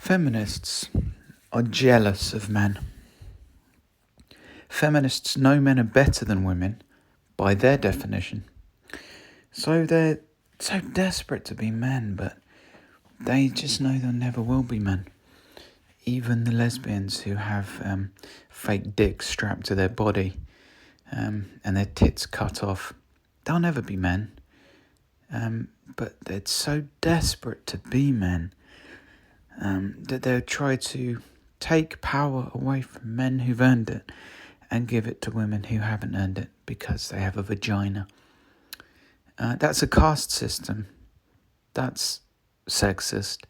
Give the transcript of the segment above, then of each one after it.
Feminists are jealous of men. Feminists know men are better than women by their definition. So they're so desperate to be men, but they just know they never will be men. Even the lesbians who have fake dicks strapped to their body and their tits cut off, they'll never be men. But they're so desperate to be men that they'll try to take power away from men who've earned it and give it to women who haven't earned it because they have a vagina. That's a caste system. That's sexist.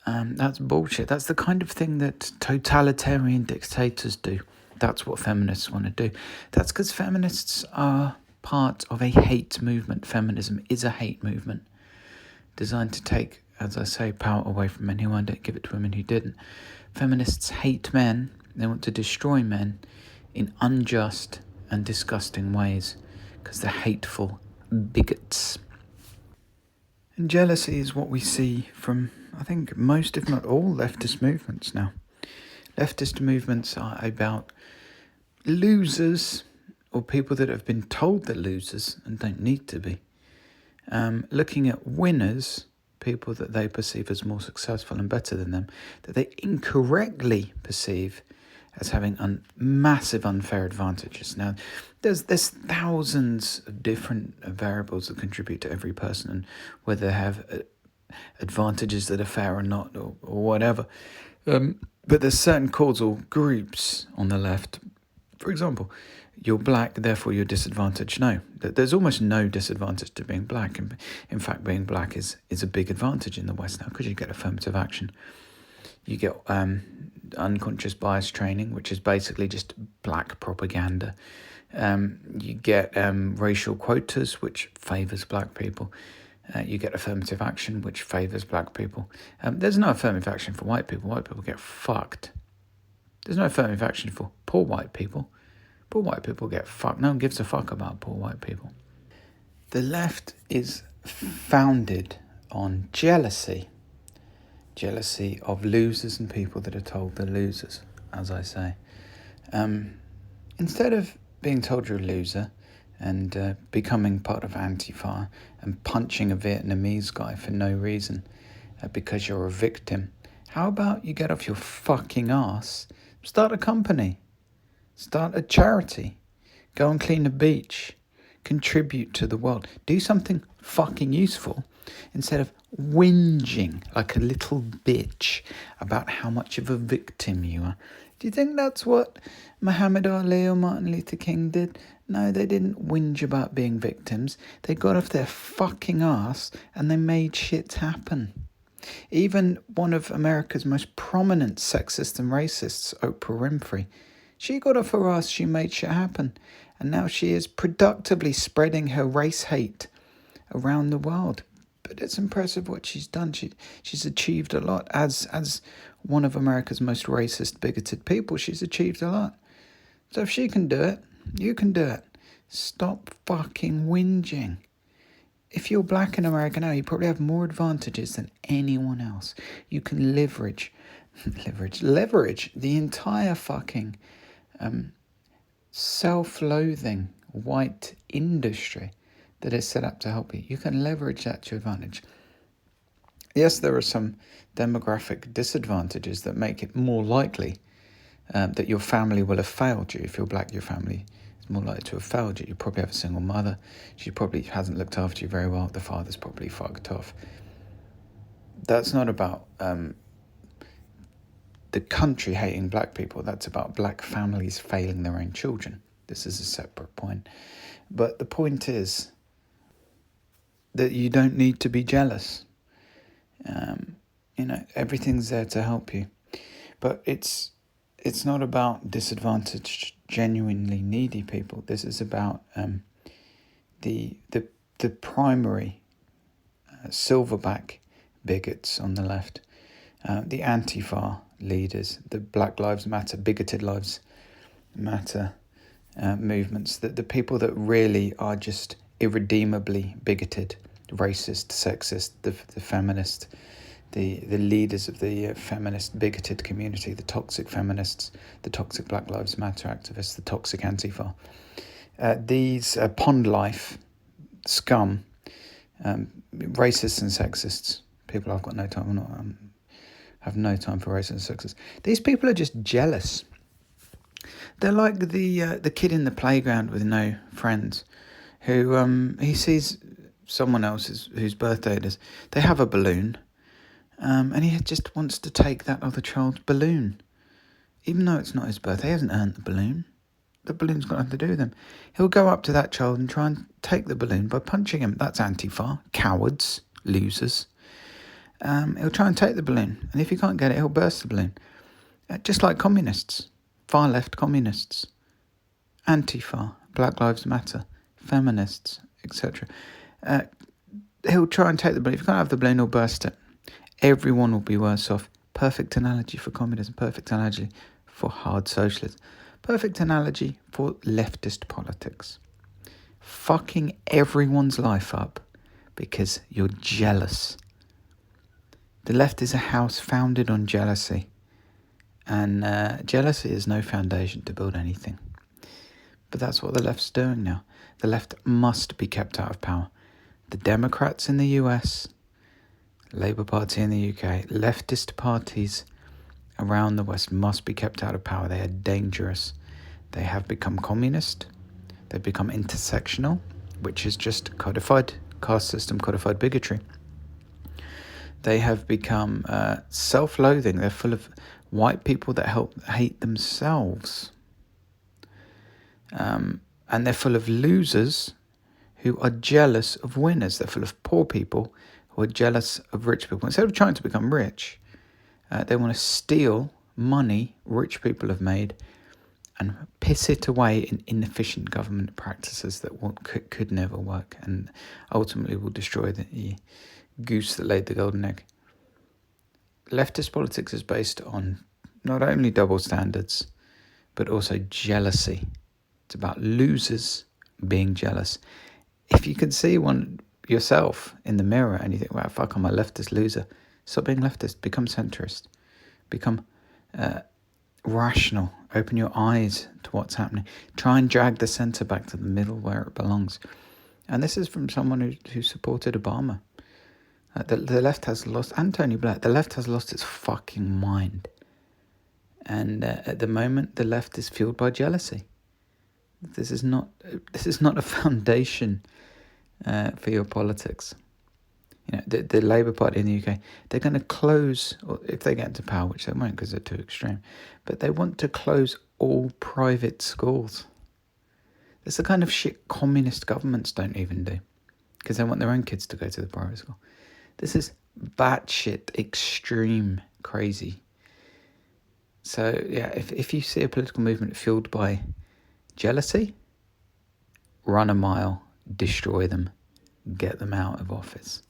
That's bullshit. That's the kind of thing that totalitarian dictators do. That's what feminists want to do. That's because feminists are part of a hate movement. Feminism is a hate movement designed to take, as I say, power away from men who earned it, give it to women who didn't. Feminists hate men. They want to destroy men in unjust and disgusting ways because they're hateful bigots. And jealousy is what we see from, I think, most, if not all, leftist movements now. Leftist movements are about losers or people that have been told they're losers and don't need to be. Looking at winners, people that they perceive as more successful and better than them, that they incorrectly perceive as having massive unfair advantages. Now, there's thousands of different variables that contribute to every person and whether they have advantages that are fair or not or whatever. But there's certain causal groups on the left. For example, you're black, therefore you're disadvantaged. No, there's almost no disadvantage to being black. And in fact, being black is a big advantage in the West now because you get affirmative action. You get unconscious bias training, which is basically just black propaganda. You get racial quotas, which favours black people. You get affirmative action, which favours black people. There's no affirmative action for white people. White people get fucked. There's no affirmative action for poor white people. Poor white people get fucked. No one gives a fuck about poor white people. The left is founded on jealousy. Jealousy of losers and people that are told they're losers, as I say. Instead of being told you're a loser and becoming part of Antifa and punching a Vietnamese guy for no reason because you're a victim, how about you get off your fucking ass, start a company, start a charity, go and clean a beach, contribute to the world, do something fucking useful instead of whinging like a little bitch about how much of a victim you are. Do you think that's what Muhammad Ali or Martin Luther King did? No, they didn't whinge about being victims. They got off their fucking ass and they made shit happen. Even one of America's most prominent sexists and racists, Oprah Winfrey, she got off her ass, she made shit happen. And now she is productively spreading her race hate around the world. But it's impressive what she's done. She's achieved a lot. As one of America's most racist, bigoted people, she's achieved a lot. So if she can do it, you can do it. Stop fucking whinging. If you're black in America now, you probably have more advantages than anyone else. You can leverage the entire fucking self-loathing white industry that is set up to help you. You can leverage that to your advantage. Yes, there are some demographic disadvantages that make it more likely that your family will have failed you. If you're black, your family is more likely to have failed you. You probably have a single mother. She probably hasn't looked after you very well. The father's probably fucked off. That's not about the country hating black people. That's about black families failing their own children. This is a separate point. But the point is that you don't need to be jealous. Everything's there to help you. But it's not about disadvantaged, genuinely needy people. This is about the primary silverback bigots on the left, the Antifa leaders, the Black Lives Matter, bigoted lives matter movements, the people that really are just irredeemably bigoted, racist, sexist, the feminist the leaders of the feminist bigoted community, the toxic feminists, the toxic Black Lives Matter activists, the toxic Antifa. These pond life scum, racists and sexists, people I've got no time, I'm not, have no time for racists and sexists. These people are just jealous. They're like the kid in the playground with no friends, who he sees someone else whose birthday it is. They have a balloon, and he just wants to take that other child's balloon, even though it's not his birthday. He hasn't earned the balloon. The balloon's got nothing to do with him. He'll go up to that child and try and take the balloon by punching him. That's Antifa. Cowards. Losers. He'll try and take the balloon, and if he can't get it, he'll burst the balloon. Just like communists. Far left communists. Antifa. Black Lives Matter. Feminists, etc. He'll try and take the balloon. If he can't have the balloon, he'll burst it. Everyone will be worse off. Perfect analogy for communism. Perfect analogy for hard socialism. Perfect analogy for leftist politics. Fucking everyone's life up because you're jealous. The left is a house founded on jealousy. And jealousy is no foundation to build anything. But that's what the left's doing now. The left must be kept out of power. The Democrats in the US, Labour Party in the UK, leftist parties around the West must be kept out of power. They are dangerous. They have become communist. They've become intersectional, which is just codified caste system, codified bigotry. They have become self-loathing. They're full of white people that hate themselves. And they're full of losers who are jealous of winners. They're full of poor people who are jealous of rich people. Instead of trying to become rich, they want to steal money rich people have made and piss it away in inefficient government practices that could never work and ultimately will destroy the goose that laid the golden egg. Leftist politics is based on not only double standards, but also jealousy. It's about losers being jealous. If you can see one yourself in the mirror and you think, wow, fuck, I'm a leftist loser, stop being leftist, become centrist, become rational, open your eyes to what's happening, try and drag the centre back to the middle where it belongs. And this is from someone who supported Obama. The left has lost, and Tony Blair, the left has lost its fucking mind. And at the moment, the left is fueled by jealousy. This is not a foundation for your politics. You know, the Labour Party in the UK, they're going to close, or if they get into power, which they won't because they're too extreme, but they want to close all private schools. That's the kind of shit communist governments don't even do, because they want their own kids to go to the private school. This is batshit extreme crazy. So yeah, if you see a political movement fueled by jealousy, run a mile, destroy them, get them out of office.